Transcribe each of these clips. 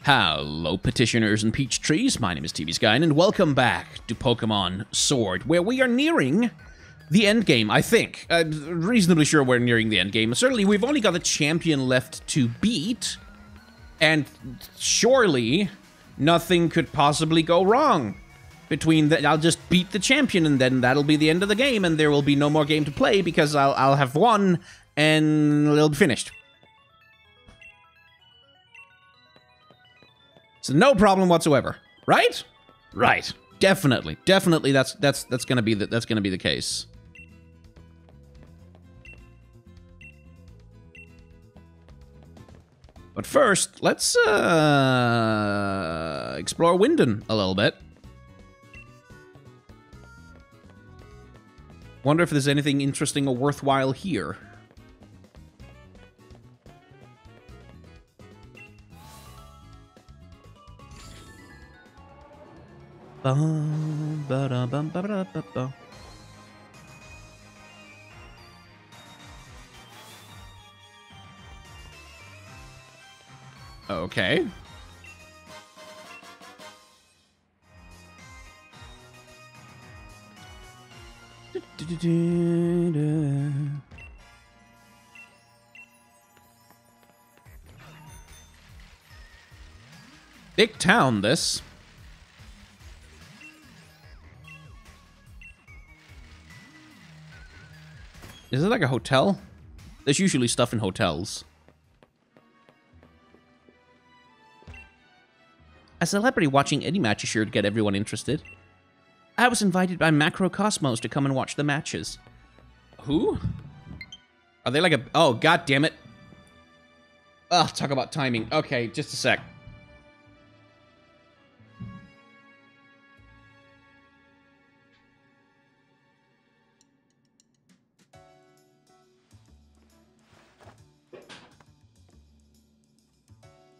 Hello, petitioners and peach trees. My name is TV Skyn, and welcome back to Pokémon Sword, where we are nearing the end game, I think. I'm reasonably sure we're nearing the end game. Certainly, we've only got the champion left to beat, and surely nothing could possibly go wrong. I'll just beat the champion, and then that'll be the end of the game, and there will be no more game to play because I'll have won, and it'll be finished. So no problem whatsoever, right? Right. Definitely that's gonna be the case. But first, let's explore Winden a little bit. Wonder if there's anything interesting or worthwhile here. Okay. Big town, this. Is it like a hotel? There's usually stuff in hotels. A celebrity watching any match is sure to get everyone interested. I was invited by Macrocosmos to come and watch the matches. Who? Are they like a... Oh, god damn it. Ugh, talk about timing. Okay, just a sec.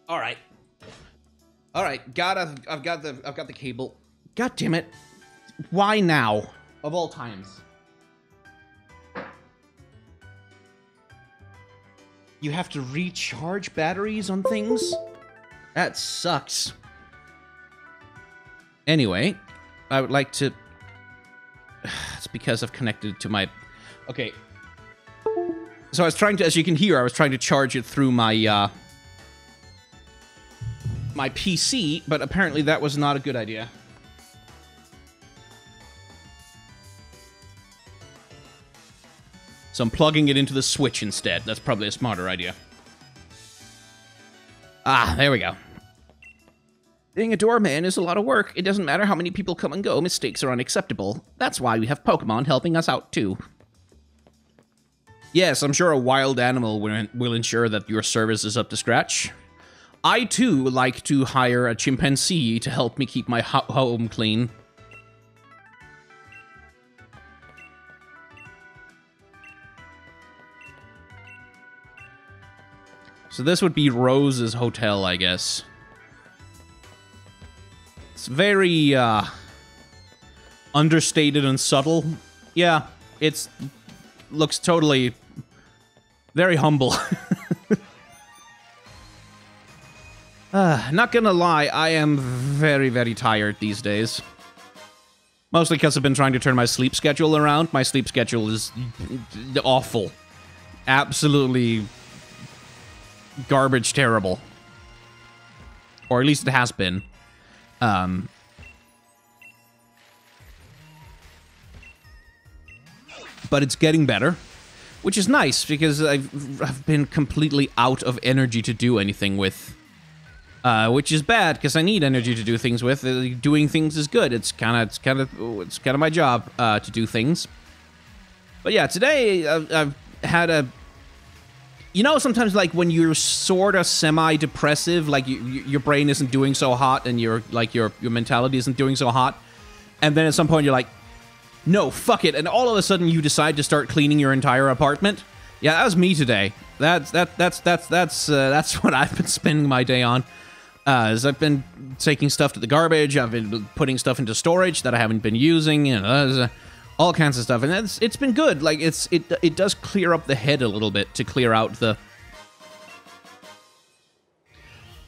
All right. I've got the cable. God damn it. Why now? Of all times. You have to recharge batteries on things? That sucks. Anyway, I would like to... It's because I've connected it to my... Okay. So I was trying to, as you can hear, I was trying to charge it through my, my PC, but apparently that was not a good idea. So I'm plugging it into the Switch instead. That's probably a smarter idea. Ah, there we go. Being a doorman is a lot of work. It doesn't matter how many people come and go, mistakes are unacceptable. That's why we have Pokemon helping us out too. Yes, I'm sure a wild animal will ensure that your service is up to scratch. I, too, like to hire a chimpanzee to help me keep my home clean. So this would be Rose's hotel, I guess. It's very, understated and subtle. Yeah, looks totally very humble. Not gonna lie, I am very, very tired these days. Mostly because I've been trying to turn my sleep schedule around. My sleep schedule is awful. Absolutely garbage terrible. Or at least it has been. But it's getting better. Which is nice, because I've been completely out of energy to do anything with. Which is bad, because I need energy to do things with. Doing things is good. It's kind of my job to do things. But yeah, today I've had a... You know, sometimes like when you're sort of semi-depressive, like your brain isn't doing so hot, and your mentality isn't doing so hot, and then at some point you're like, no, fuck it, and all of a sudden you decide to start cleaning your entire apartment. Yeah, that was me today. That's what I've been spending my day on. As I've been taking stuff to the garbage, I've been putting stuff into storage that I haven't been using, you know, all kinds of stuff, and it's been good. Like it does clear up the head a little bit to clear out the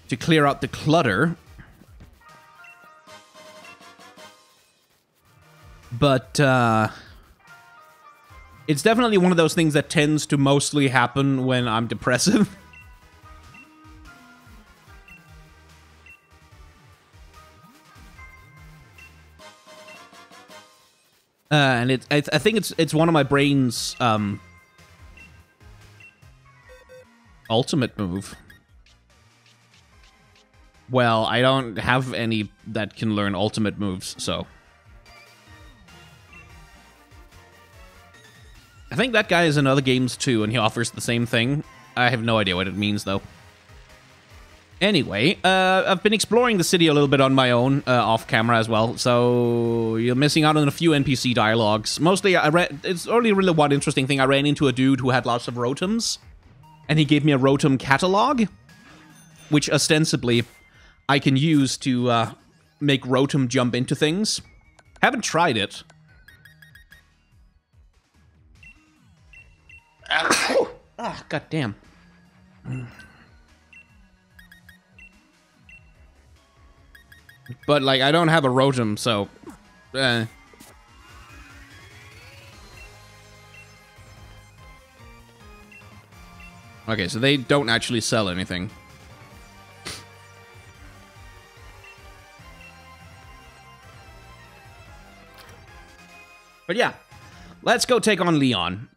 to clear out the clutter. But it's definitely one of those things that tends to mostly happen when I'm depressive. And I think it's one of my brain's ultimate move. Well, I don't have any that can learn ultimate moves, so. I think that guy is in other games too, and he offers the same thing. I have no idea what it means, though. Anyway, I've been exploring the city a little bit on my own, off camera as well, so you're missing out on a few NPC dialogues. Mostly, it's only really one interesting thing. I ran into a dude who had lots of Rotums, and he gave me a Rotom catalog, which ostensibly I can use to make Rotom jump into things. Haven't tried it. Ah, goddamn. But, like, I don't have a Rotom, so... Okay, so they don't actually sell anything. But yeah, let's go take on Leon.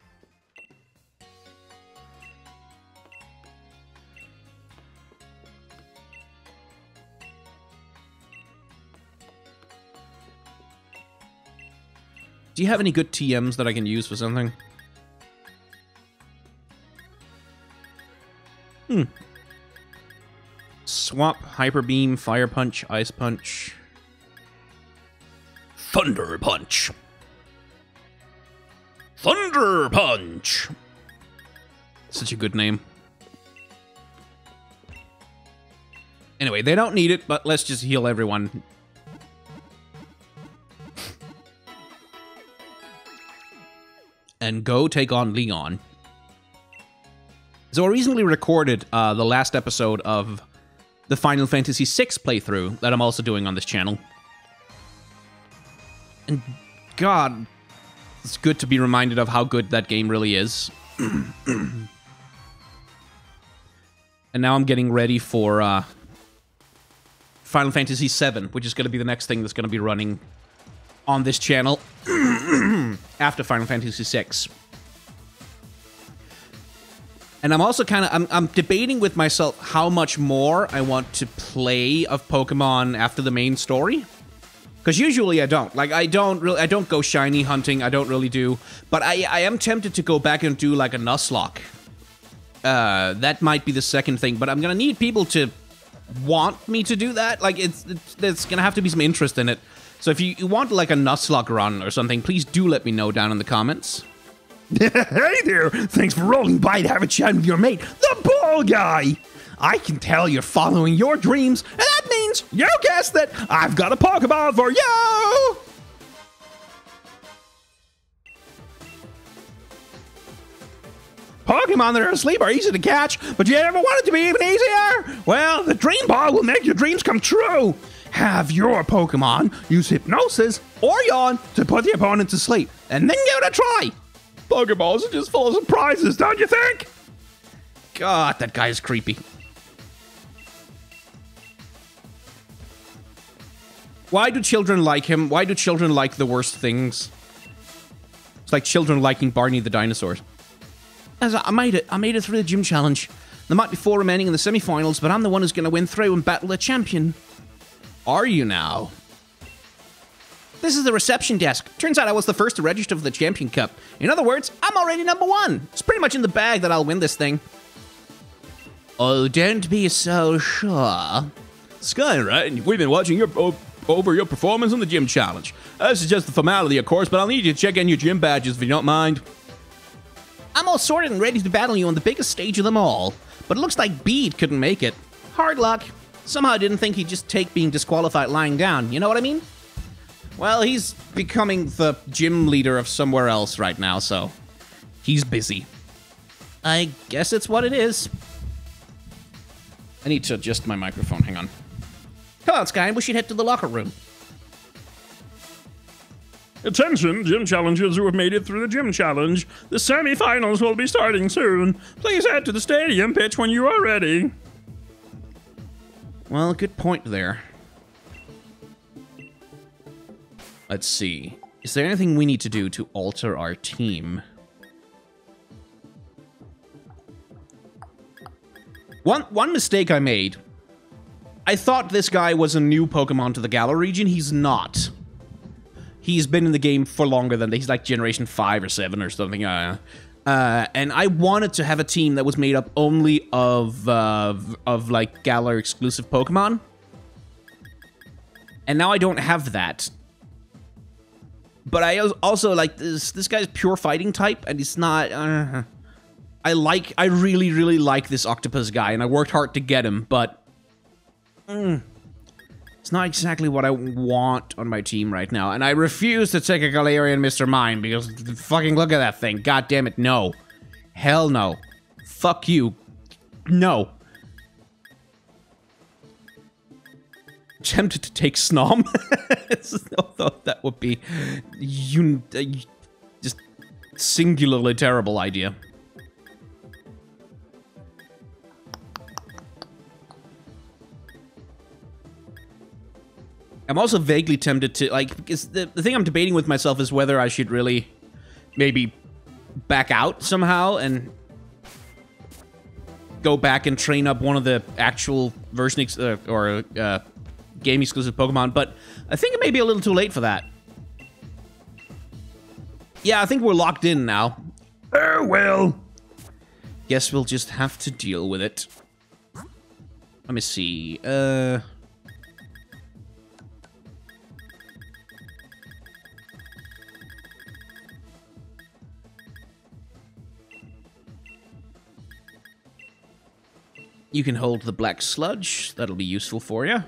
Do you have any good TMs that I can use for something? Swap, Hyper Beam, Fire Punch, Ice Punch. Thunder Punch. Thunder Punch. Such a good name. Anyway, they don't need it, but let's just heal everyone. And go take on Leon. So I recently recorded the last episode of the Final Fantasy VI playthrough that I'm also doing on this channel. And God, it's good to be reminded of how good that game really is. And now I'm getting ready for Final Fantasy VII, which is going to be the next thing that's going to be running on this channel after Final Fantasy VI. And I'm also kind of, I'm debating with myself how much more I want to play of Pokemon after the main story. Because usually I don't. Like, I don't go shiny hunting, I don't really do. But I am tempted to go back and do, like, a Nuzlocke. That might be the second thing, but I'm gonna need people to want me to do that. Like, there's gonna have to be some interest in it. So if you want, like, a Nuzlocke run or something, please do let me know down in the comments. Hey there! Thanks for rolling by to have a chat with your mate, the ball guy! I can tell you're following your dreams, and that means, you guessed it, I've got a Pokeball for you! Pokemon that are asleep are easy to catch, but you ever want it to be even easier? Well, the Dream Ball will make your dreams come true! Have your Pokemon use Hypnosis or Yawn to put the opponent to sleep, and then give it a try! Pokeballs are just full of surprises, don't you think? God, that guy is creepy. Why do children like him? Why do children like the worst things? It's like children liking Barney the dinosaurs. As I made it through the gym challenge. There might be 4 remaining in the semifinals, but I'm the one who's going to win through and battle a champion. Are you now? This is the reception desk. Turns out I was the first to register for the Champion Cup. In other words, I'm already #1. It's pretty much in the bag that I'll win this thing. Oh, don't be so sure. Sky, right? We've been watching over your performance on the gym challenge. This is just the formality, of course, but I'll need you to check in your gym badges if you don't mind. I'm all sorted and ready to battle you on the biggest stage of them all. But it looks like Bede couldn't make it. Hard luck. Somehow I didn't think he'd just take being disqualified lying down. You know what I mean? Well, he's becoming the gym leader of somewhere else right now, so he's busy. I guess it's what it is. I need to adjust my microphone. Hang on. Come on, Sky. We should head to the locker room. Attention, gym challengers who have made it through the gym challenge. The semifinals will be starting soon. Please head to the stadium pitch when you are ready. Well, good point there. Let's see. Is there anything we need to do to alter our team? One mistake I made. I thought this guy was a new Pokemon to the Galar region. He's not. He's been in the game for longer than that. He's like generation 5 or 7 or something. And I wanted to have a team that was made up only of like Galar exclusive Pokemon. And now I don't have that. But I also like this guy's pure fighting type, and he's not. I really, really like this octopus guy, and I worked hard to get him, but it's not exactly what I want on my team right now. And I refuse to take a Galarian Mr. Mime because fucking look at that thing. God damn it, no. Hell no. Fuck you. No. Tempted to take Snom. I thought that would be just singularly terrible idea. I'm also vaguely tempted to, like, because the thing I'm debating with myself is whether I should really maybe back out somehow and go back and train up one of the actual version game exclusive Pokemon, but I think it may be a little too late for that. Yeah, I think we're locked in now. Oh, well. Guess we'll just have to deal with it. Let me see. You can hold the black sludge. That'll be useful for you.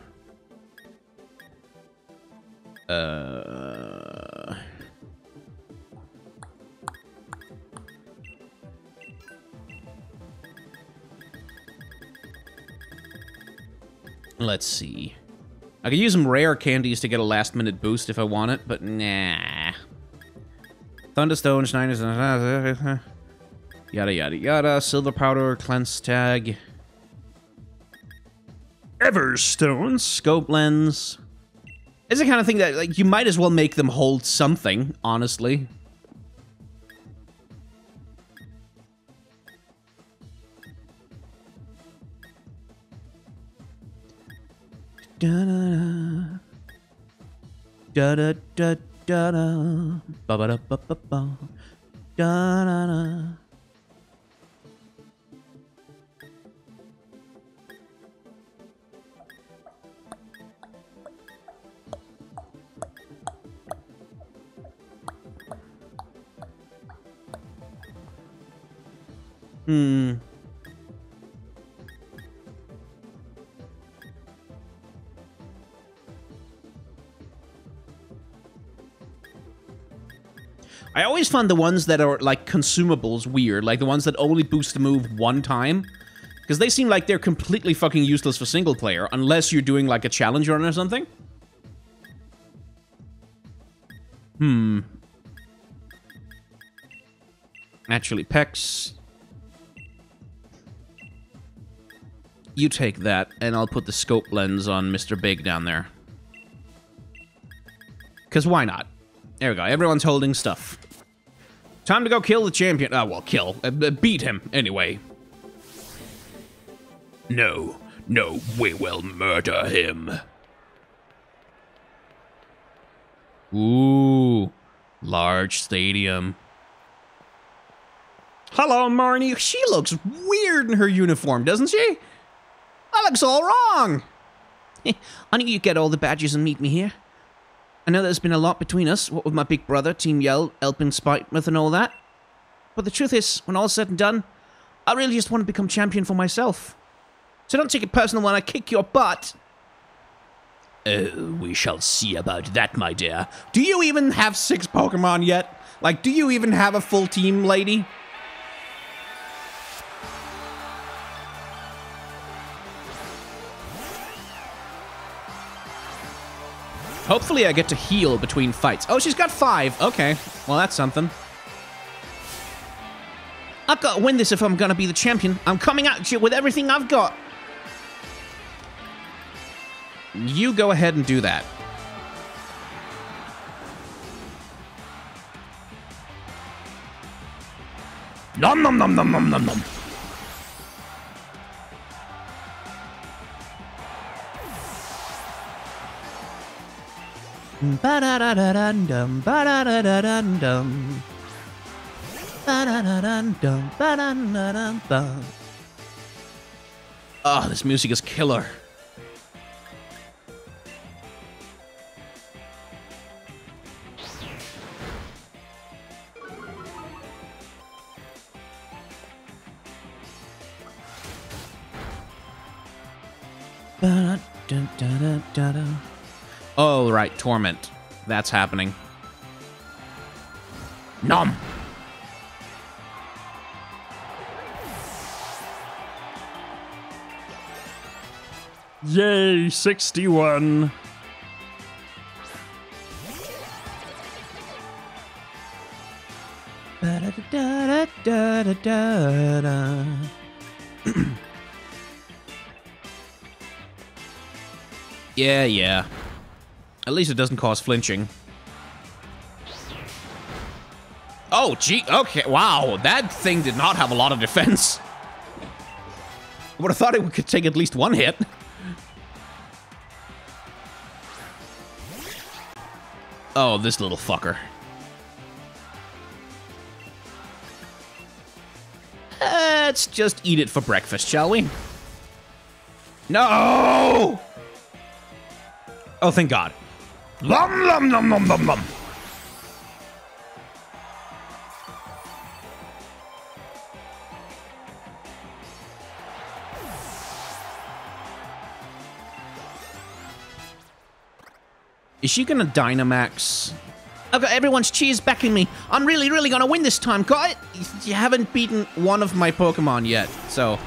Let's see. I could use some rare candies to get a last-minute boost if I want it, but nah. Thunderstone, Schneiders, yada yada yada. Silver powder, cleanse tag. Everstones. Scope lens. It's the kind of thing that, like, you might as well make them hold something, honestly. Da-da-da. Da-da-da-da-da. Ba-ba-da-ba-ba-ba. Da-da-da. I always find the ones that are, like, consumables weird. Like, the ones that only boost the move one time. Because they seem like they're completely fucking useless for single player. Unless you're doing, like, a challenge run or something. Actually, Pex. You take that, and I'll put the scope lens on Mr. Big down there. Because why not? There we go. Everyone's holding stuff. Time to go kill the champion. Oh, well, kill. Beat him, anyway. No, we will murder him. Ooh. Large stadium. Hello, Marnie. She looks weird in her uniform, doesn't she? That looks all wrong. Why don't you get all the badges and meet me here? I know there's been a lot between us, what with my big brother, Team Yell, helping Spitesmith and all that. But the truth is, when all's said and done, I really just want to become champion for myself. So don't take it personal when I kick your butt. Oh, we shall see about that, my dear. Do you even have 6 Pokemon yet? Like, do you even have a full team, lady? Hopefully I get to heal between fights. Oh, she's got 5. Okay. Well, that's something. I've got to win this if I'm going to be the champion. I'm coming at you with everything I've got. You go ahead and do that. Nom nom nom nom nom nom nom. Ba-da-da-da-dum, ba-da-da-da-dum. Ba-da-da-dum, ba-da-da-dum. Oh, this music is killer. Oh, right, Torment. That's happening. Nom. Yay, 61. Yeah. At least it doesn't cause flinching. Oh, gee, okay, wow. That thing did not have a lot of defense. I would have thought it could take at least one hit. Oh, this little fucker. Let's just eat it for breakfast, shall we? No! Oh, thank God. Lum lum lum lum lum lum. Is she gonna Dynamax? I've got everyone's cheers backing me. I'm really, really gonna win this time. Got it? You haven't beaten one of my Pokemon yet, so...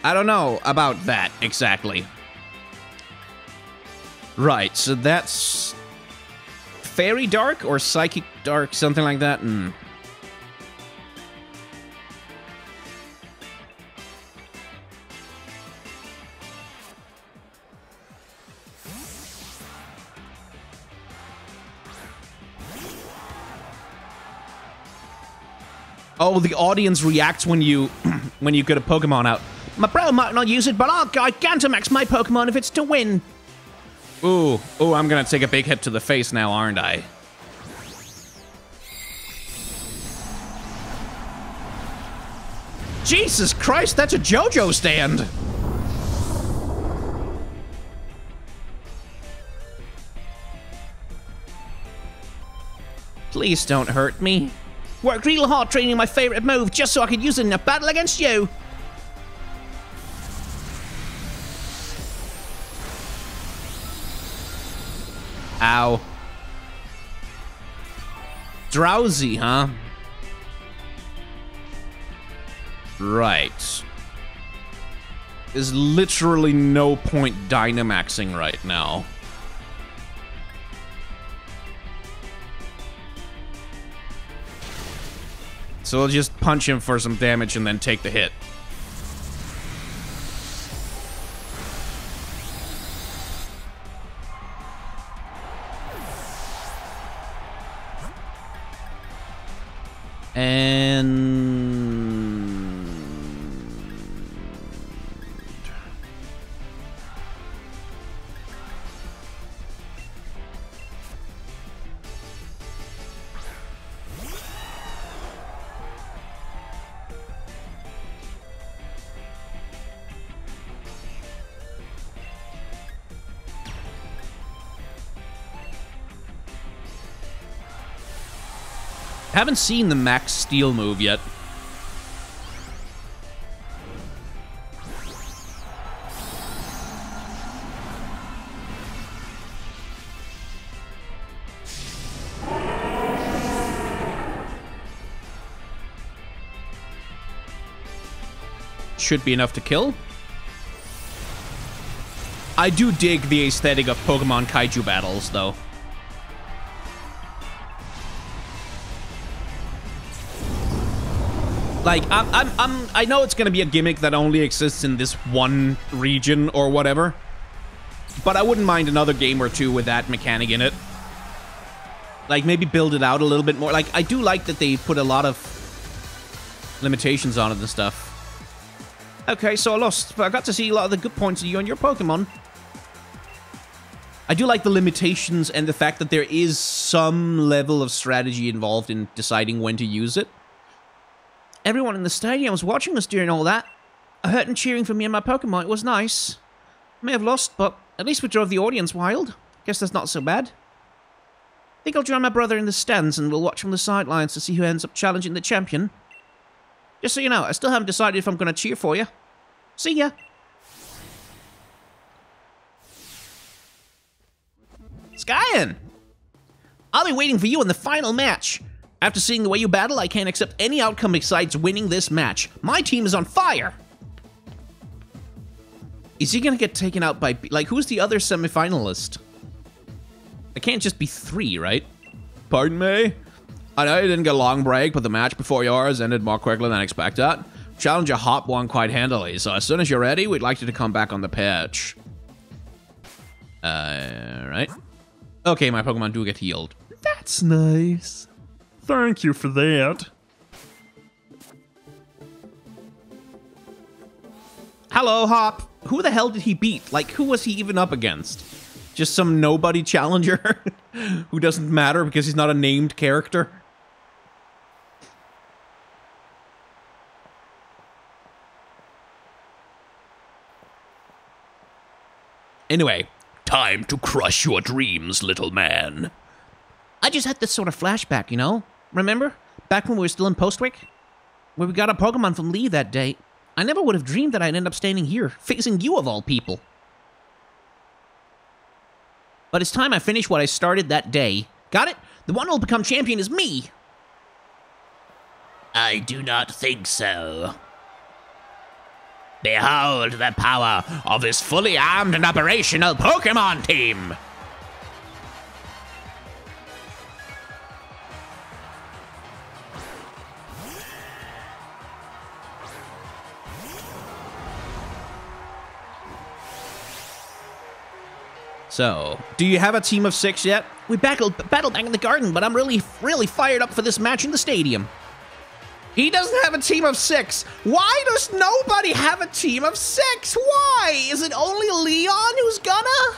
I don't know about that, exactly. Right, so that's... Fairy Dark or Psychic Dark, something like that? Oh, the audience reacts when you when you get a Pokemon out. My bro might not use it, but I'll Gigantamax my Pokemon if it's to win. Ooh, I'm gonna take a big hit to the face now, aren't I? Jesus Christ, that's a JoJo stand! Please don't hurt me. Worked real hard training my favorite move just so I could use it in a battle against you. Ow. Drowsy, huh? Right. There's literally no point Dynamaxing right now. So I'll just punch him for some damage and then take the hit. Haven't seen the Max Steel move yet. Should be enough to kill. I do dig the aesthetic of Pokemon Kaiju battles, though. Like, I know it's gonna be a gimmick that only exists in this one region or whatever, but I wouldn't mind another game or two with that mechanic in it. Like, maybe build it out a little bit more. Like, I do like that they put a lot of limitations on it and stuff. Okay, so I lost, but I got to see a lot of the good points of you and your Pokemon. I do like the limitations and the fact that there is some level of strategy involved in deciding when to use it. Everyone in the stadium was watching us during all that. I heard them cheering for me and my Pokemon. It was nice. I may have lost, but at least we drove the audience wild. Guess that's not so bad. I think I'll join my brother in the stands and we'll watch from the sidelines to see who ends up challenging the champion. Just so you know, I still haven't decided if I'm going to cheer for you. See ya. Skyen! I'll be waiting for you in the final match. After seeing the way you battle, I can't accept any outcome besides winning this match. My team is on fire! Is he gonna get taken out by... Like, who's the other semifinalist? It can't just be 3, right? Pardon me? I know you didn't get a long break, but the match before yours ended more quickly than expected. Challenger Hop won quite handily, so as soon as you're ready, we'd like you to come back on the pitch. Right? Okay, my Pokemon do get healed. That's nice. Thank you for that. Hello, Hop. Who the hell did he beat? Like, who was he even up against? Just some nobody challenger who doesn't matter because he's not a named character? Anyway, time to crush your dreams, little man. I just had this sort of flashback, you know? Remember? Back when we were still in Postwick? Where we got a Pokemon from Lee that day. I never would have dreamed that I'd end up standing here, facing you of all people. But it's time I finish what I started that day. Got it? The one who'll become champion is me! I do not think so. Behold the power of this fully armed and operational Pokemon team! So, do you have a team of 6 yet? We battled back in the garden, but I'm really fired up for this match in the stadium. He doesn't have a team of 6. Why does nobody have a team of 6? Why? Is it only Leon who's gonna?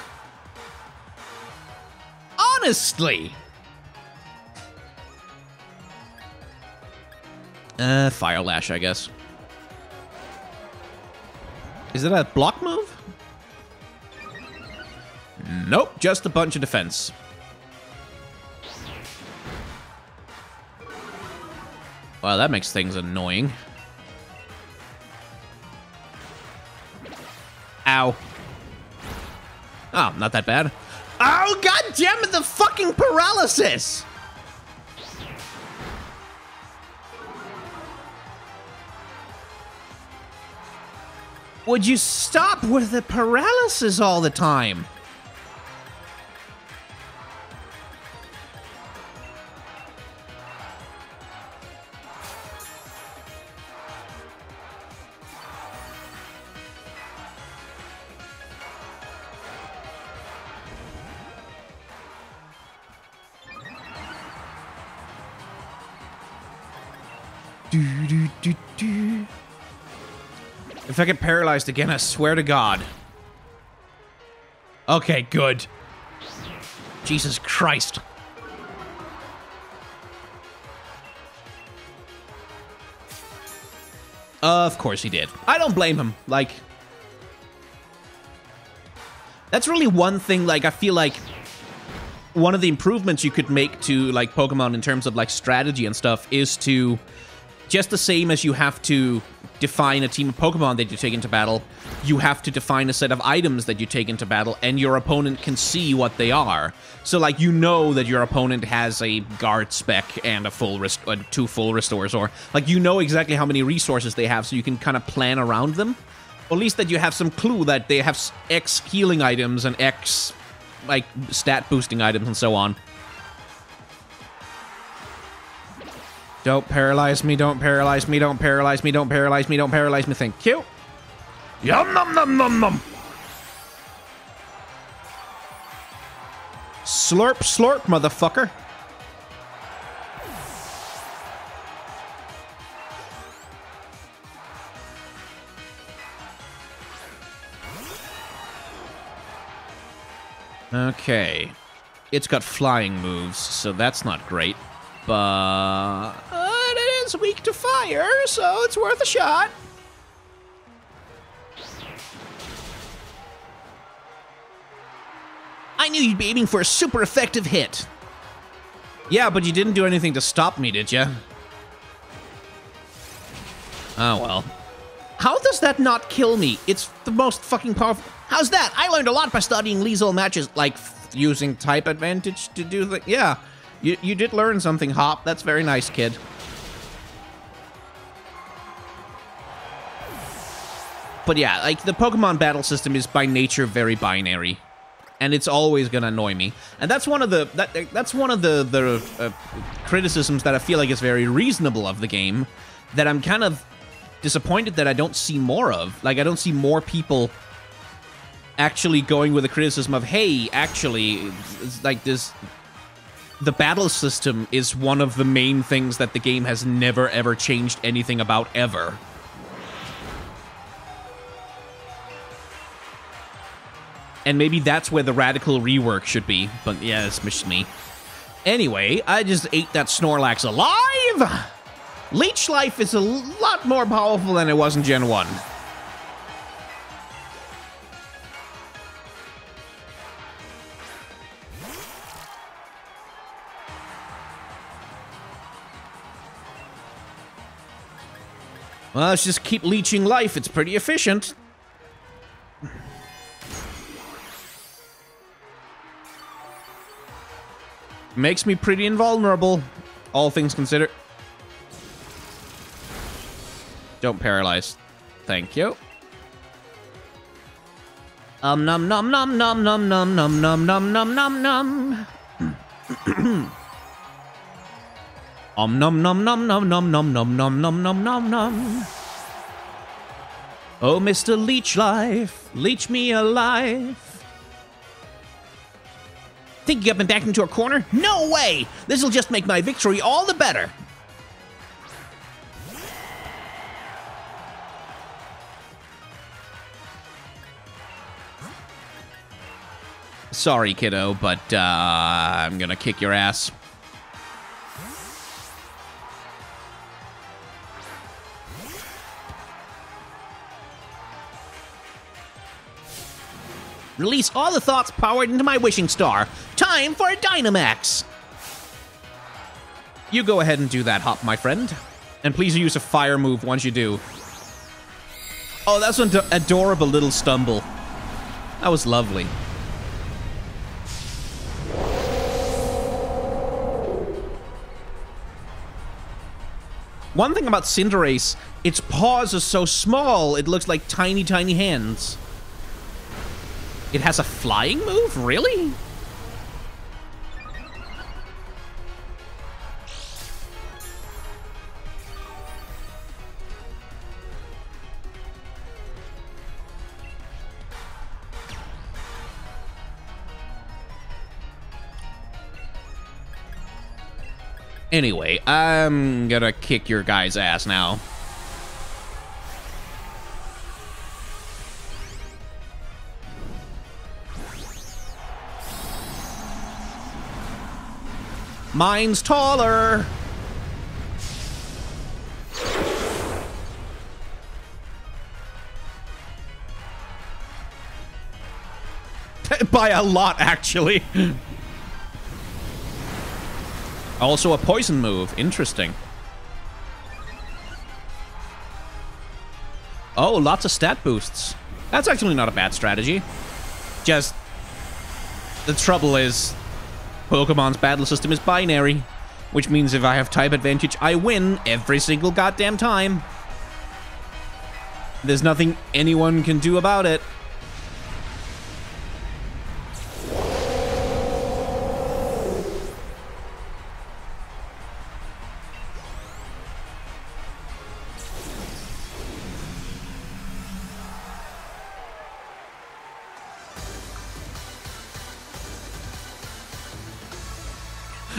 Honestly. Fire Lash, I guess. Is it a block move? Nope, just a bunch of defense. Wow, that makes things annoying. Ow. Oh, not that bad. Oh, god damn it, the fucking paralysis! Would you stop with the paralysis all the time? If I get paralyzed again, I swear to God. Okay, good. Jesus Christ. Of course he did. I don't blame him. Like, that's really one thing, like, I feel like one of the improvements you could make to, like, Pokemon in terms of, like, strategy and stuff is to, just the same as you have to define a team of Pokemon that you take into battle, you have to define a set of items that you take into battle, and your opponent can see what they are. So, like, you know that your opponent has a guard spec and a full 2 full restores, or, like, you know exactly how many resources they have, so you can kind of plan around them. Or at least that you have some clue that they have X healing items and X, like, stat boosting items and so on. Don't paralyze me, don't paralyze me, don't paralyze me, don't paralyze me, don't paralyze me. Thank you. Yum nom nom nom nom. Slurp, slurp, motherfucker. Okay. It's got flying moves, so that's not great. But it is weak to fire, so it's worth a shot. I knew you'd be aiming for a super effective hit. Yeah, but you didn't do anything to stop me, did you? Oh, well. How does that not kill me? It's the most fucking powerful... How's that? I learned a lot by studying lethal matches, like using type advantage to do the... Yeah, you did learn something, Hop. That's very nice, kid. But yeah, like, the Pokemon battle system is by nature very binary. And it's always gonna annoy me, and that's one of the criticisms that I feel like is very reasonable of the game. That I'm kind of disappointed that I don't see more of. Like, I don't see more people actually going with the criticism of, hey, actually, it's like this. The battle system is one of the main things that the game has never ever changed anything about ever. And maybe that's where the radical rework should be. But yeah, it's just me. Anyway, I just ate that Snorlax alive! Leech Life is a lot more powerful than it was in Gen 1. Well, let's just keep leeching life. It's pretty efficient. Makes me pretty invulnerable, all things considered. Don't paralyze. Thank you. Nom nom nom nom nom nom nom nom nom nom nom nom. Nom nom nom nom nom nom nom nom nom nom nom nom. Oh, Mr. Leech Life, leech me alive. Think you got me back into a corner? No way! This'll just make my victory all the better. Sorry, kiddo, but I'm gonna kick your ass. Release all the thoughts powered into my wishing star. Time for a Dynamax! You go ahead and do that, Hop, my friend. And please use a fire move once you do. Oh, that's an adorable little stumble. That was lovely. One thing about Cinderace, its paws are so small, it looks like tiny, tiny hands. It has a flying move? Really? Anyway, I'm gonna kick your guy's ass now. Mine's taller. By a lot, actually. Also a poison move. Interesting. Oh, lots of stat boosts. That's actually not a bad strategy. Just... the trouble is... Pokemon's battle system is binary, which means if I have type advantage, I win every single goddamn time. There's nothing anyone can do about it.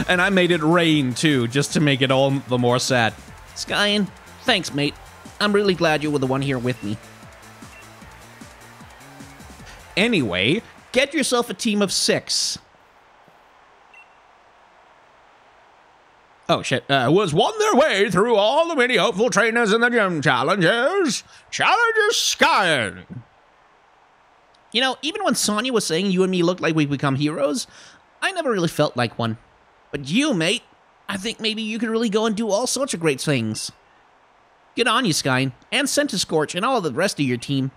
And I made it rain, too, just to make it all the more sad. Skyen, thanks, mate. I'm really glad you were the one here with me. Anyway, get yourself a team of 6. Oh, shit. Was won their way through all the many hopeful trainers in the gym challenges. Challenges Skyen. You know, even when Sonya was saying you and me looked like we've become heroes, I never really felt like one. But you, mate, I think maybe you could really go and do all sorts of great things. Good on you, Skyen, and Centiscorch, and all of the rest of your team.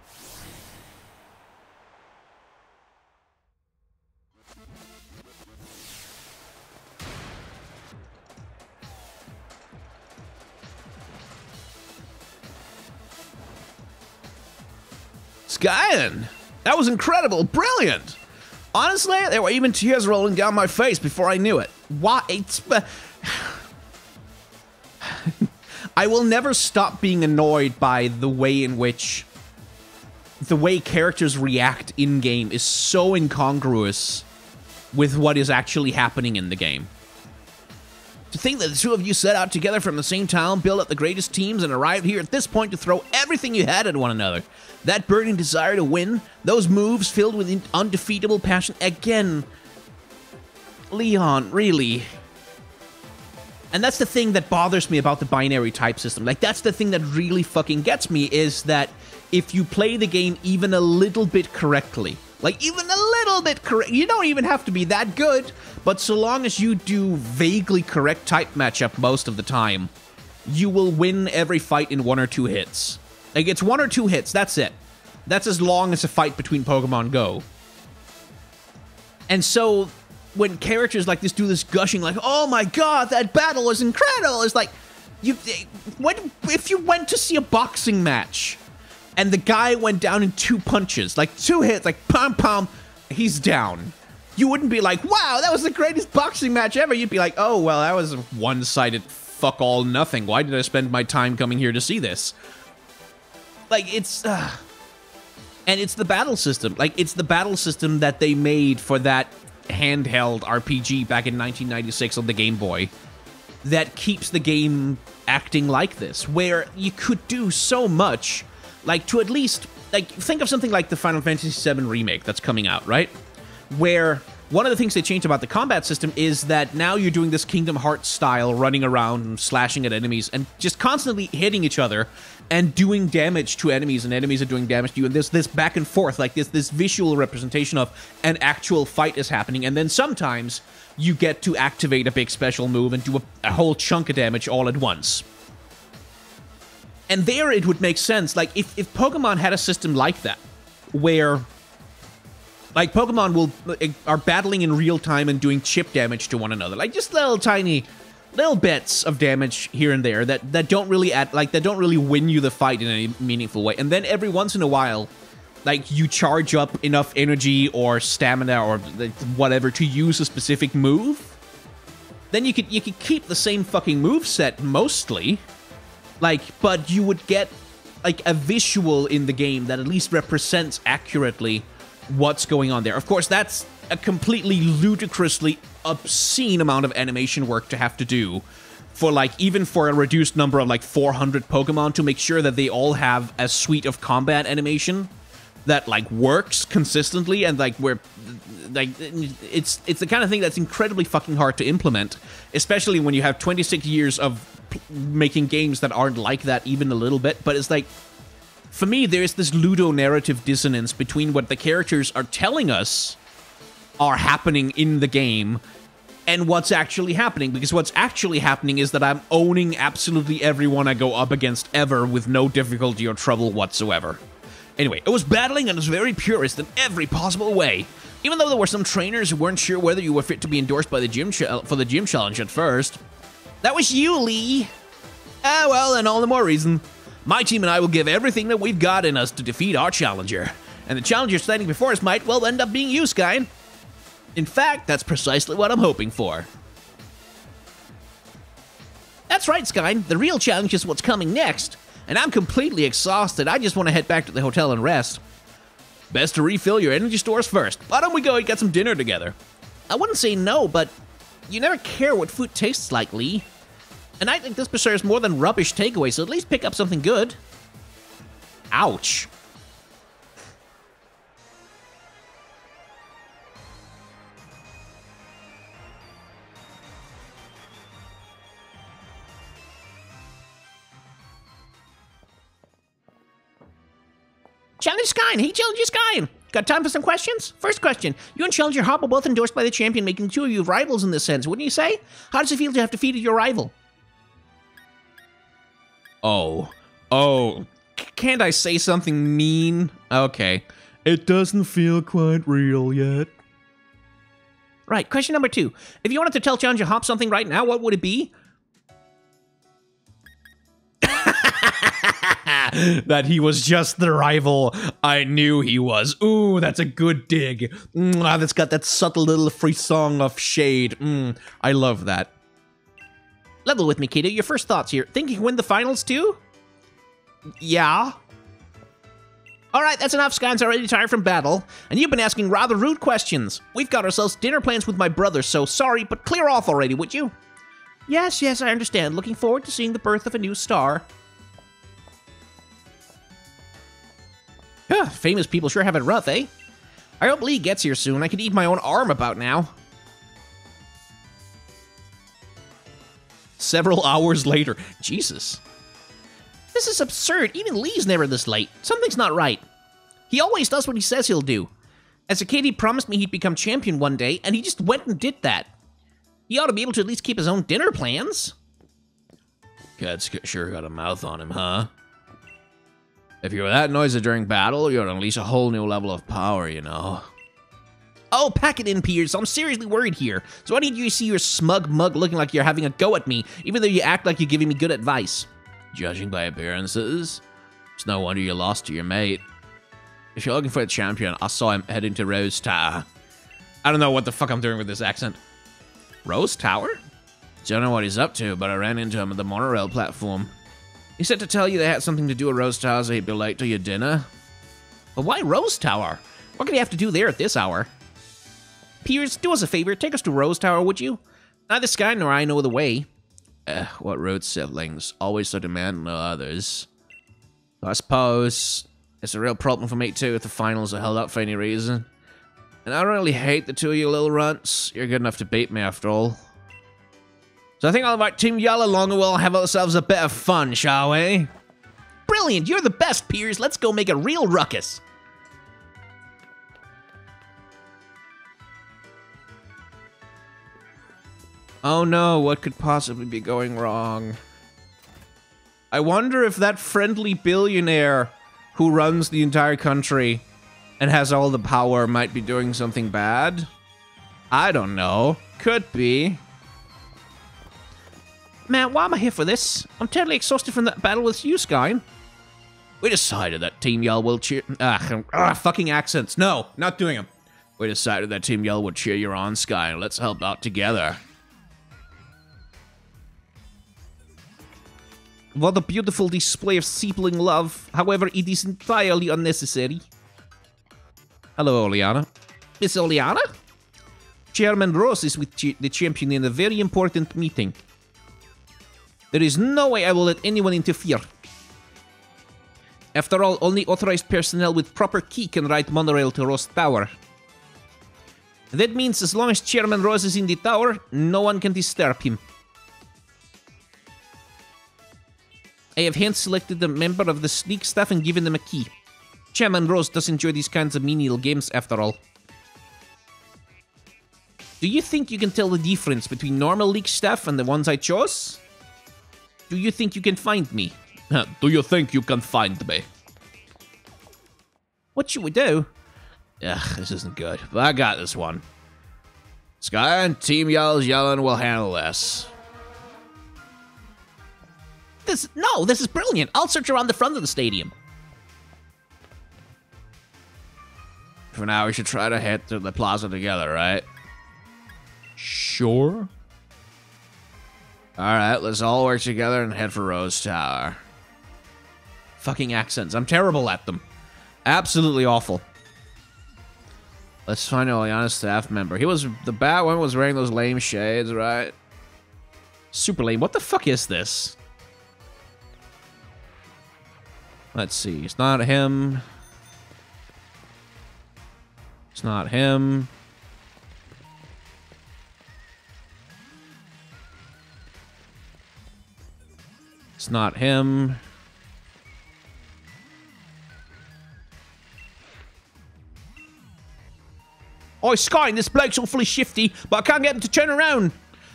Skyen, that was incredible, brilliant. Honestly, there were even tears rolling down my face before I knew it. Why? I will never stop being annoyed by the way in which the way characters react in-game is so incongruous with what is actually happening in the game. To think that the two of you set out together from the same town, built up the greatest teams, and arrived here at this point to throw everything you had at one another. That burning desire to win, those moves filled with undefeatable passion. Again, Leon, really. And that's the thing that bothers me about the binary type system. Like, that's the thing that really fucking gets me, is that if you play the game even a little bit correctly, like even a little bit correct, you don't even have to be that good, but so long as you do vaguely correct type matchup most of the time, you will win every fight in 1 or 2 hits. Like, it's 1 or 2 hits, that's it. That's as long as a fight between Pokemon go. And so, when characters like this do this gushing, like, oh my god, that battle was incredible, it's like, if you went to see a boxing match, and the guy went down in 2 punches, like 2 hits, like pom pom, he's down. You wouldn't be like, wow, that was the greatest boxing match ever. You'd be like, oh, well, that was a one-sided fuck all nothing. Why did I spend my time coming here to see this? Like, it's... And it's the battle system. Like, it's the battle system that they made for that handheld RPG back in 1996 on the Game Boy that keeps the game acting like this, where you could do so much, like, to at least... Like, think of something like the Final Fantasy VII Remake that's coming out, right? Where one of the things they changed about the combat system is that now you're doing this Kingdom Hearts style, running around and slashing at enemies and just constantly hitting each other and doing damage to enemies, and enemies are doing damage to you, and there's this back and forth, like this visual representation of an actual fight is happening, and then sometimes you get to activate a big special move and do a whole chunk of damage all at once. And there it would make sense, like, if Pokemon had a system like that, where... Like, Pokemon are battling in real time and doing chip damage to one another. Like, just little tiny, little bits of damage here and there that don't really that don't really win you the fight in any meaningful way. And then every once in a while, like, you charge up enough energy or stamina or whatever to use a specific move. Then you could keep the same fucking moveset mostly. Like, but you would get, like, a visual in the game that at least represents accurately what's going on there. Of course, that's a completely ludicrously obscene amount of animation work to have to do for, like, even for a reduced number of, like, 400 Pokemon, to make sure that they all have a suite of combat animation that, like, works consistently, and, like, where, like, it's the kind of thing that's incredibly fucking hard to implement, especially when you have 26 years of making games that aren't like that even a little bit. But it's like, for me, there's this ludonarrative dissonance between what the characters are telling us are happening in the game and what's actually happening. Because what's actually happening is that I'm owning absolutely everyone I go up against ever with no difficulty or trouble whatsoever. Anyway, it was battling and it was very purist in every possible way. Even though there were some trainers who weren't sure whether you were fit to be endorsed by the gym for the gym challenge at first. That was you, Lee. Ah, well, then all the more reason. My team and I will give everything that we've got in us to defeat our challenger. And the challenger standing before us might well end up being you, Skyen. In fact, that's precisely what I'm hoping for. That's right, Skyen. The real challenge is what's coming next. And I'm completely exhausted. I just want to head back to the hotel and rest. Best to refill your energy stores first. Why don't we go and get some dinner together? I wouldn't say no, but you never care what food tastes like, Lee. And I think this serves more than rubbish takeaway, so at least pick up something good. Ouch. Challenge Skyen! Hey, Challenger Skyen! Got time for some questions? First question. You and Challenger Hop are both endorsed by the champion, making the two of you rivals in this sense, wouldn't you say? How does it feel to have defeated your rival? Oh. Can't I say something mean? Okay. It doesn't feel quite real yet. Right, question number 2. If you wanted to tell Challenger Hop something right now, what would it be? That he was just the rival I knew he was. Ooh, that's a good dig. That's got that subtle little frisson of shade. I love that. Level with me, Kato. Your first thoughts here. Think you can win the finals too? Yeah. Alright, that's enough. Skyen's already tired from battle, and you've been asking rather rude questions. We've got ourselves dinner plans with my brother, so sorry, but clear off already, would you? Yes, I understand. Looking forward to seeing the birth of a new star. Famous people sure have it rough, eh? I hope Lee gets here soon. I could eat my own arm about now. Several hours later. Jesus. This is absurd. Even Lee's never this late. Something's not right. He always does what he says he'll do. As a kid, he promised me he'd become champion one day, and he just went and did that. He ought to be able to at least keep his own dinner plans. Cat's sure got a mouth on him, huh? If you were that noisy during battle, you'd unleash a whole new level of power, you know. Oh, pack it in, Piers. I'm seriously worried here. So I need you to see your smug mug looking like you're having a go at me, even though you act like you're giving me good advice. Judging by appearances, it's no wonder you lost to your mate. If you're looking for a champion, I saw him heading to Rose Tower. I don't know what the fuck I'm doing with this accent. Rose Tower? Don't know what he's up to, but I ran into him at the monorail platform. He said to tell you they had something to do at Rose Tower, so he'd be late to your dinner. But why Rose Tower? What could he have to do there at this hour? Piers, do us a favor. Take us to Rose Tower, would you? Neither Skyen nor I know the way. What road siblings? Always so demanding of others. I suppose it's a real problem for me too if the finals are held up for any reason. And I really hate the two of you little runts. You're good enough to beat me after all. So I think I'll invite Team Yell along and we'll have ourselves a bit of fun, shall we? Brilliant! You're the best, Piers. Let's go make a real ruckus. Oh no, what could possibly be going wrong? I wonder if that friendly billionaire who runs the entire country and has all the power might be doing something bad? I don't know. Could be. Man, why am I here for this? I'm totally exhausted from that battle with you, Skyen. We decided that Team Yell will cheer... fucking accents. No, not doing them. We decided that Team Yell would cheer you on, Skyen. Let's help out together. What a beautiful display of sibling love. However, it is entirely unnecessary. Hello, Oleana. Miss Oleana? Chairman Ross is with the champion in a very important meeting. There is no way I will let anyone interfere. After all, only authorized personnel with proper key can ride monorail to Ross Tower. That means as long as Chairman Ross is in the tower, no one can disturb him. I have hand-selected a member of the sneak staff and given them a key. Chairman Rose does enjoy these kinds of menial games after all. Do you think you can tell the difference between normal league staff and the ones I chose? Do you think you can find me? Do you think you can find me? What should we do? Ugh, this isn't good, but I got this one. Skyen, Team Yell's yelling will handle this. This is brilliant. I'll search around the front of the stadium. For now, we should try to head to the plaza together, right? Sure. Alright, let's all work together and head for Rose Tower. Fucking accents. I'm terrible at them. Absolutely awful. Let's find Oleana's staff member. The bad one was wearing those lame shades, right? Super lame. What the fuck is this? Let's see. It's not him. It's not him. It's not him. Oh, Sky, this bloke's awfully shifty, but I can't get him to turn around.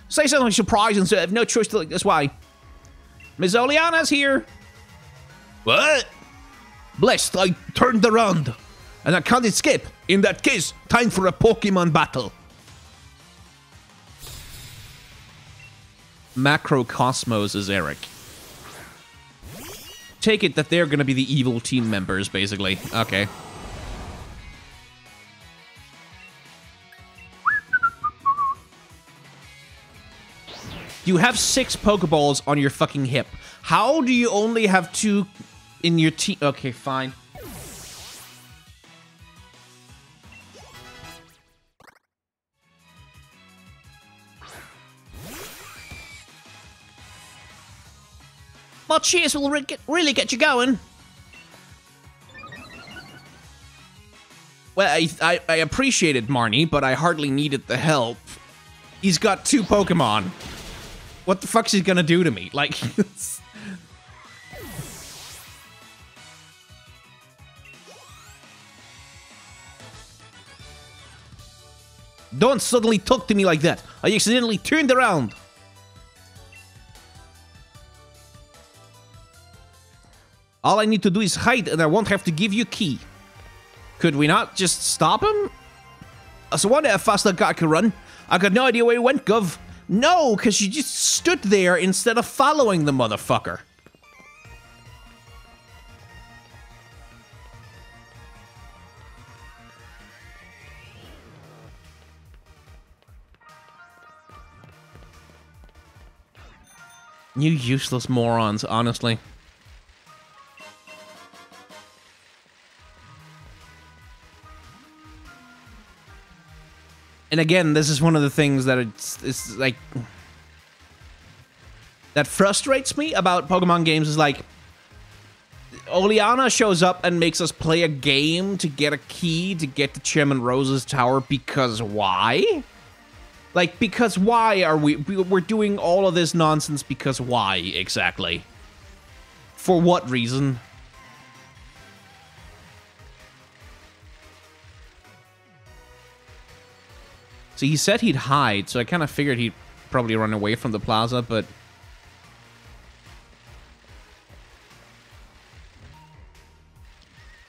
Say something surprising, so I have no choice to look this way. Miss Oleana's here. What? Blessed, I turned around, and I can't escape. In that case, time for a Pokemon battle. Macrocosmos is Eric. Take it that they're gonna be the evil team members, basically. Okay. You have 6 Pokeballs on your fucking hip. How do you only have 2 in your team? Okay, fine. Well, cheers will really get you going. Well, I appreciate it, Marnie, but I hardly needed the help. He's got 2 Pokemon. What the fuck's he gonna do to me? Like... Don't suddenly talk to me like that. I accidentally turned around. All I need to do is hide, and I won't have to give you a key. Could we not just stop him? I was wondering how fast that guy could run. I got no idea where he went, Gov. No, because you just stood there instead of following the motherfucker. You useless morons, honestly. And again, this is one of the things that it's like... that frustrates me about Pokemon games is like... Oleana shows up and makes us play a game to get a key to get to Chairman Rose's tower because why? Like, because why are we're doing all of this nonsense because why, exactly? For what reason? So he said he'd hide, so I kind of figured he'd probably run away from the plaza, but...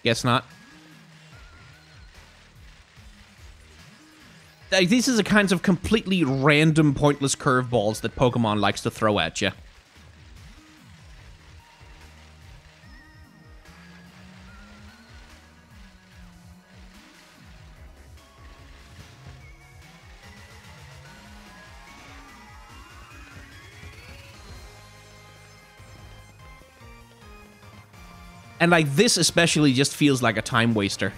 Guess not. Like, these are the kinds of completely random, pointless curveballs that Pokemon likes to throw at you. And like this especially just feels like a time waster.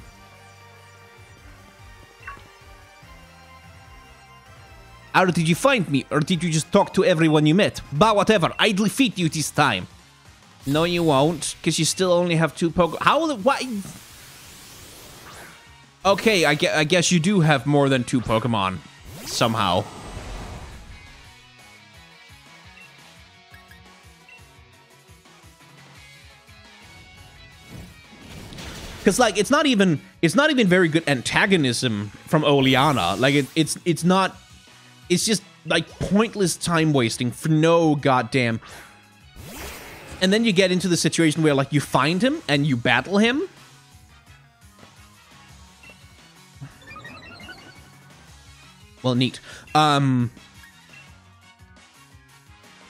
How did you find me? Or did you just talk to everyone you met? But whatever, I'll defeat you this time. No, you won't, because you still only have 2 Pokemon. How the... Why? Okay, I guess you do have more than 2 Pokemon. Somehow. Because, like, it's not even very good antagonism from Oleana. Like, it's not... It's just, like, pointless time wasting for no goddamn... And then you get into the situation where, like, you find him and you battle him. Well, neat.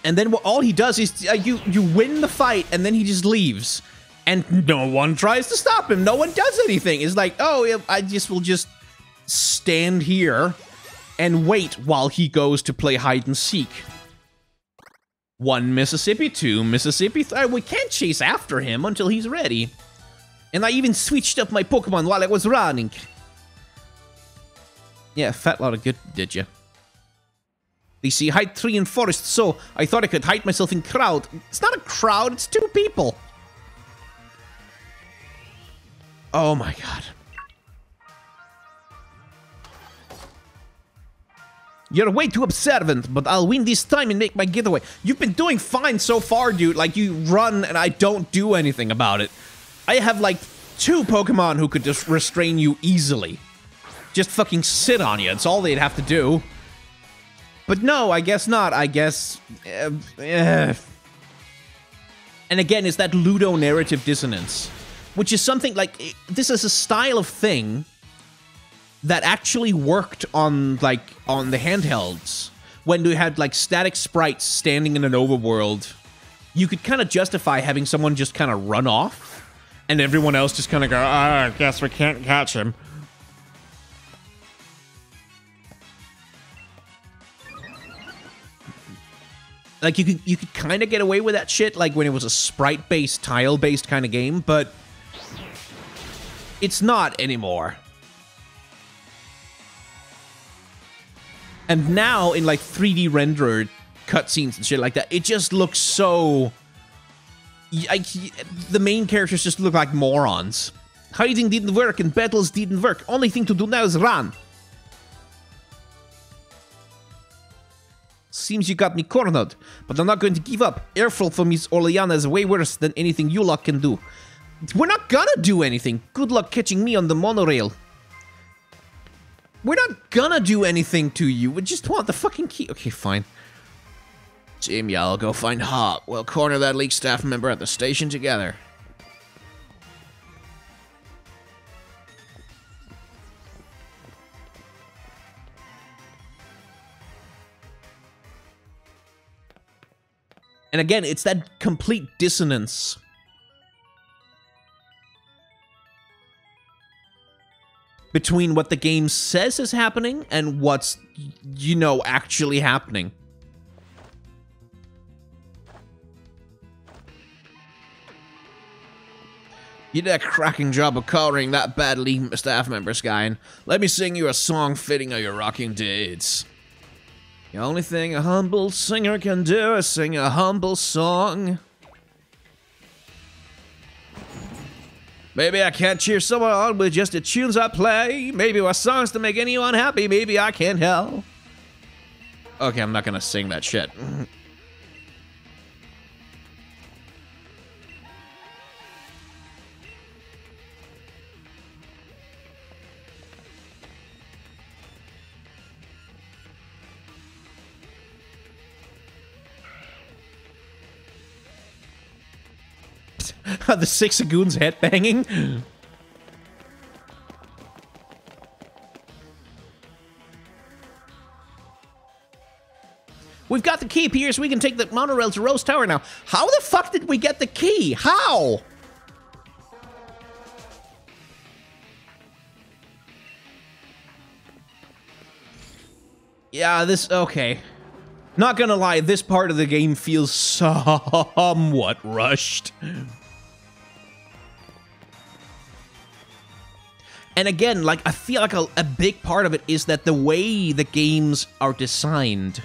And then all he does is you win the fight, and then he just leaves, and no one tries to stop him. No one does anything. It's like, oh, I will just stand here and wait while he goes to play hide and seek. 1 Mississippi, 2 Mississippi, 3. We can't chase after him until he's ready. And I even switched up my Pokemon while I was running. Yeah, fat lot of good, did you? They see hide 3 in forest, so I thought I could hide myself in crowd. It's not a crowd, it's 2 people. Oh my god. You're way too observant, but I'll win this time and make my getaway. You've been doing fine so far, dude. Like, you run and I don't do anything about it. I have, like, 2 Pokemon who could just restrain you easily. Just fucking sit on you. It's all they'd have to do. But no, I guess not. I guess... And again, it's that ludonarrative dissonance. Which is something, like, this is a style of thing that actually worked on, like, on the handhelds. When you had, like, static sprites standing in an overworld, you could kind of justify having someone just kind of run off, and everyone else just kind of go, I guess we can't catch him. Like, you could kind of get away with that shit, like, when it was a sprite-based, tile-based kind of game, but it's not anymore. And now, in, like, 3D rendered cutscenes and shit like that, it just looks so... Like, the main characters just look like morons. Hiding didn't work and battles didn't work. Only thing to do now is run. Seems you got me cornered, but I'm not going to give up. Airflow from Miss Orleana is way worse than anything you lot can do. We're not gonna do anything. Good luck catching me on the monorail. We're not gonna do anything to you. We just want the fucking key. Okay, fine. Team, y'all go find Hop. We'll corner that League staff member at the station together. And again, it's that complete dissonance. Between what the game says is happening and what's, you know, actually happening. You did a cracking job of coloring that bad League staff member, Skyen. Let me sing you a song fitting of your rocking deeds. The only thing a humble singer can do is sing a humble song. Maybe I can't cheer someone on with just the tunes I play. Maybe with songs to make anyone happy. Maybe I can't help. Okay, I'm not gonna sing that shit. The 6 Sagoons headbanging. We've got the key, Pierce. We can take the monorail to Rose Tower now. How the fuck did we get the key? How? Yeah, this... Okay. Not gonna lie, this part of the game feels somewhat rushed. And again, like, I feel like a big part of it is that the way the games are designed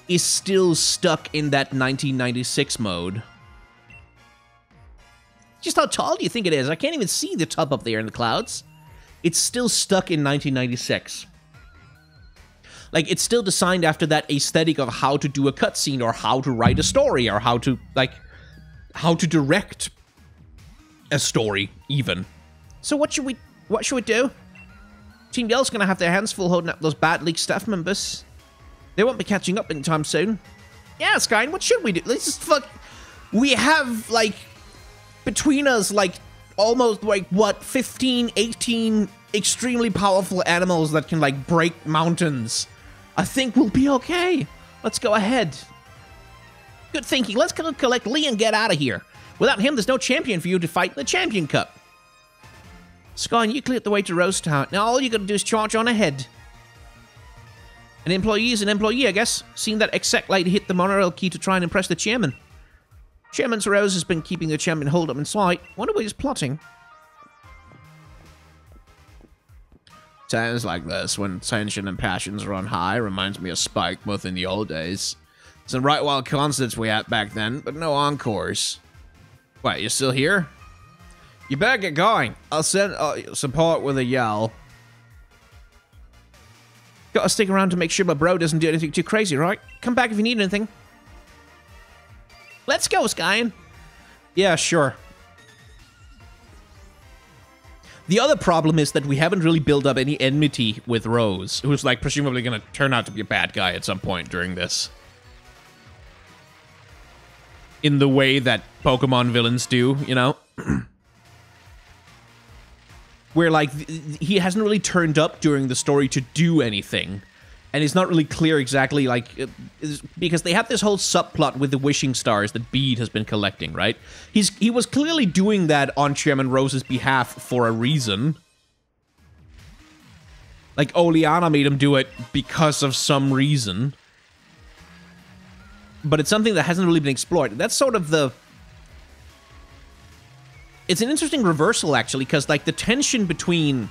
is still stuck in that 1996 mode. Just how tall do you think it is? I can't even see the top up there in the clouds. It's still stuck in 1996. Like, it's still designed after that aesthetic of how to do a cutscene, or how to write a story, or how to, like, how to direct a story, even. So what should we do? Team Yell's gonna have their hands full holding up those bad League staff members. They won't be catching up anytime soon. Yeah, Skyen, what should we do? Let's just fuck... We have, like, between us, like, almost, like, what, 15, 18 extremely powerful animals that can, like, break mountains. I think we'll be okay. Let's go ahead. Good thinking. Let's go collect Lee and get out of here. Without him, there's no champion for you to fight in the Champion Cup. Sky, you cleared the way to Rose Town. Now all you gotta do is charge on ahead. An employee is an employee, I guess. Seen that exec lady hit the monorail key to try and impress the chairman. Chairman's Rose has been keeping the champion holed up in sight. Wonder what he's plotting. Times like this, when tension and passions run high, reminds me of Spike, both in the old days. Some right wild concerts we had back then, but no encores. What, you still here? You better get going. I'll send support with a yell. Gotta stick around to make sure my bro doesn't do anything too crazy, right? Come back if you need anything. Let's go, Skyen. Yeah, sure. The other problem is that we haven't really built up any enmity with Rose, who's like presumably gonna turn out to be a bad guy at some point during this. In the way that Pokemon villains do, you know? Where, like, he hasn't really turned up during the story to do anything. And it's not really clear exactly, like, because they have this whole subplot with the wishing stars that Bede has been collecting, right? He was clearly doing that on Chairman Rose's behalf for a reason. Like, Oleana made him do it because of some reason. But it's something that hasn't really been explored. That's sort of the... It's an interesting reversal, actually, because, like, the tension between...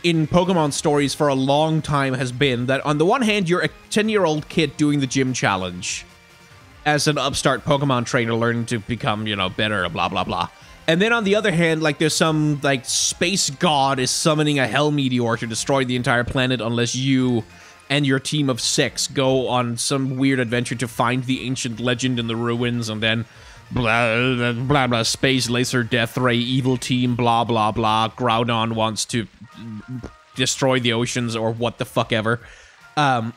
in Pokemon stories for a long time has been that, on the one hand, you're a 10-year-old kid doing the gym challenge as an upstart Pokemon trainer learning to become, you know, better, blah, blah, blah. And then on the other hand, like, there's some, like, space god is summoning a hell meteor to destroy the entire planet unless you and your team of 6 go on some weird adventure to find the ancient legend in the ruins, and then blah, blah, blah, space laser death ray, evil team, blah, blah, blah, Groudon wants to destroy the oceans or what the fuck ever. And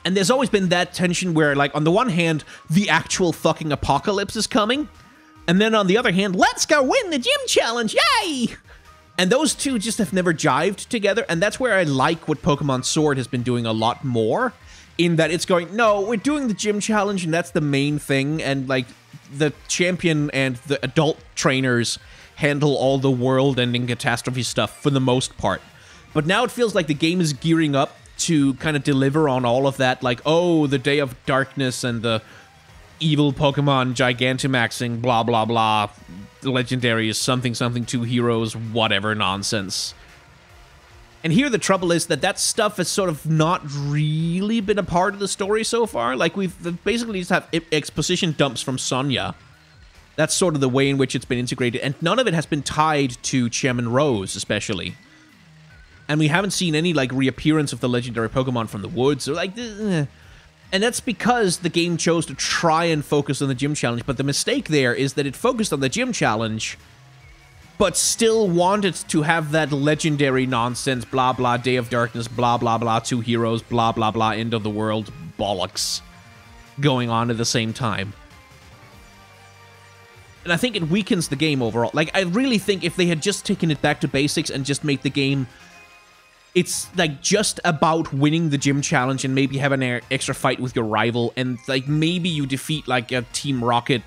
there's always been that tension where, like, on the one hand, the actual fucking apocalypse is coming, and then on the other hand, let's go win the gym challenge, yay! And those two just have never jived together, and that's where I like what Pokemon Sword has been doing a lot more, in that it's going, no, we're doing the gym challenge, and that's the main thing, and, like, the champion and the adult trainers handle all the world-ending catastrophe stuff for the most part. But now it feels like the game is gearing up to kind of deliver on all of that, like, oh, the Day of Darkness and the evil Pokemon Gigantamaxing, blah, blah, blah, the legendary is something, something, 2 heroes, whatever nonsense. And here the trouble is that that stuff has sort of not really been a part of the story so far. Like, we've basically just have exposition dumps from Sonya. That's sort of the way in which it's been integrated, and none of it has been tied to Chairman Rose, especially. And we haven't seen any, like, reappearance of the legendary Pokemon from the woods, or, like, and that's because the game chose to try and focus on the gym challenge, but the mistake there is that it focused on the gym challenge, but still wanted to have that legendary nonsense, blah, blah, Day of Darkness, blah, blah, blah, 2 heroes, blah, blah, blah, end of the world bollocks going on at the same time. And I think it weakens the game overall. Like, I really think if they had just taken it back to basics and just made the game... It's, like, just about winning the gym challenge and maybe have an extra fight with your rival, and, like, maybe you defeat, like, a Team Rocket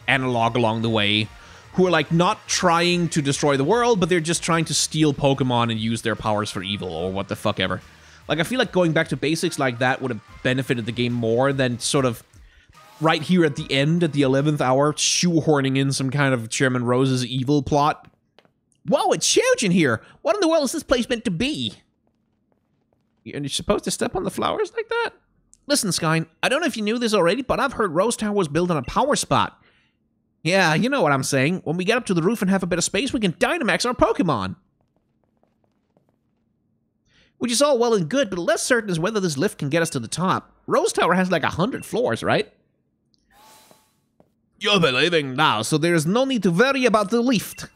analog along the way, who are, like, not trying to destroy the world, but they're just trying to steal Pokemon and use their powers for evil, or what the fuck ever. Like, I feel like going back to basics like that would have benefited the game more than sort of right here at the end, at the 11th hour, shoehorning in some kind of Chairman Rose's evil plot. Whoa, it's huge in here! What in the world is this place meant to be? And you're supposed to step on the flowers like that? Listen, Skyen, I don't know if you knew this already, but I've heard Rose Tower was built on a power spot. Yeah, you know what I'm saying. When we get up to the roof and have a bit of space, we can Dynamax our Pokemon. Which is all well and good, but less certain is whether this lift can get us to the top. Rose Tower has like 100 floors, right? You're believing now, so there is no need to worry about the lift.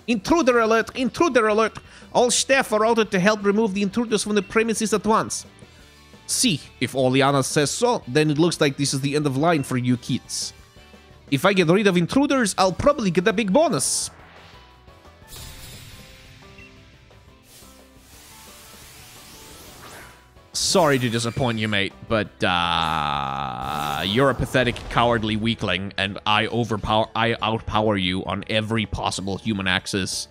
Intruder alert! Intruder alert! All staff are ordered to help remove the intruders from the premises at once. See, if Oleana says so, then it looks like this is the end of line for you kids. If I get rid of intruders, I'll probably get a big bonus. sorry to disappoint you, mate, but you're a pathetic, cowardly weakling, and I outpower you on every possible human axis.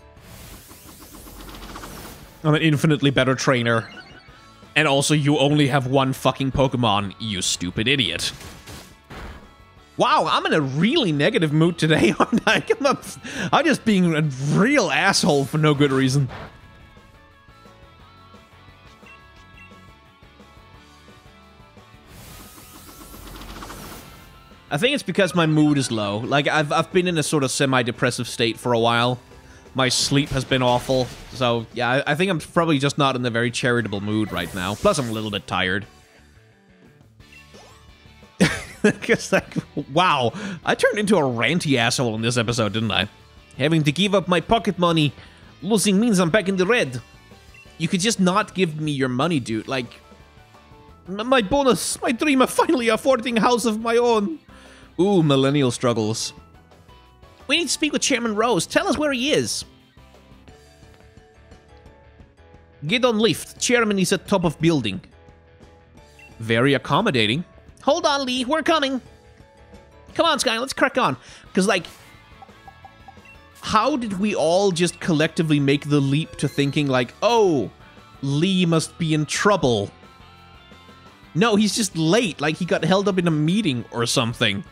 I'm an infinitely better trainer. And also, you only have one fucking Pokemon, you stupid idiot. Wow, I'm in a really negative mood today, aren't I? I'm just being a real asshole for no good reason. I think it's because my mood is low. Like, I've been in a sort of semi-depressive state for a while. My sleep has been awful. So, yeah, I think I'm probably just not in a very charitable mood right now. Plus, I'm a little bit tired. Because, like, wow. I turned into a ranty asshole in this episode, didn't I? Having to give up my pocket money. Losing means I'm back in the red. You could just not give me your money, dude. Like, my bonus, my dream of finally affording a house of my own. Ooh, millennial struggles. We need to speak with Chairman Rose. Tell us where he is. Get on lift. Chairman is at top of building. Very accommodating. Hold on, Lee. We're coming. Come on, Sky. Let's crack on. Because, like, how did we all just collectively make the leap to thinking, like, oh, Lee must be in trouble? No, he's just late. Like, he got held up in a meeting or something.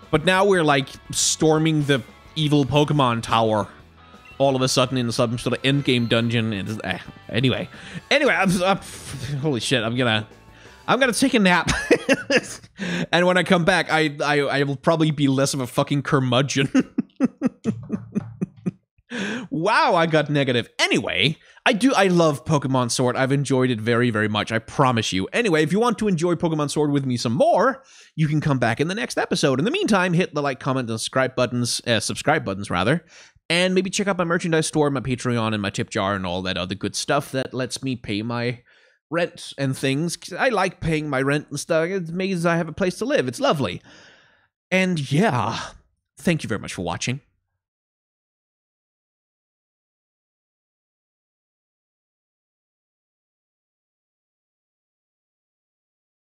But now we're, like, storming the evil Pokemon Tower all of a sudden in some sort of endgame dungeon. Anyway, I'm holy shit, I'm gonna take a nap. And when I come back, I will probably be less of a fucking curmudgeon. Wow, I got negative. Anyway, I love Pokemon Sword. I've enjoyed it very, very much. I promise you. Anyway, if you want to enjoy Pokemon Sword with me some more, you can come back in the next episode. In the meantime, hit the like, comment, and subscribe buttons, and maybe check out my merchandise store, my Patreon, and my tip jar, and all that other good stuff that lets me pay my rent and things. I like paying my rent and stuff. It means I have a place to live. It's lovely. And yeah, thank you very much for watching.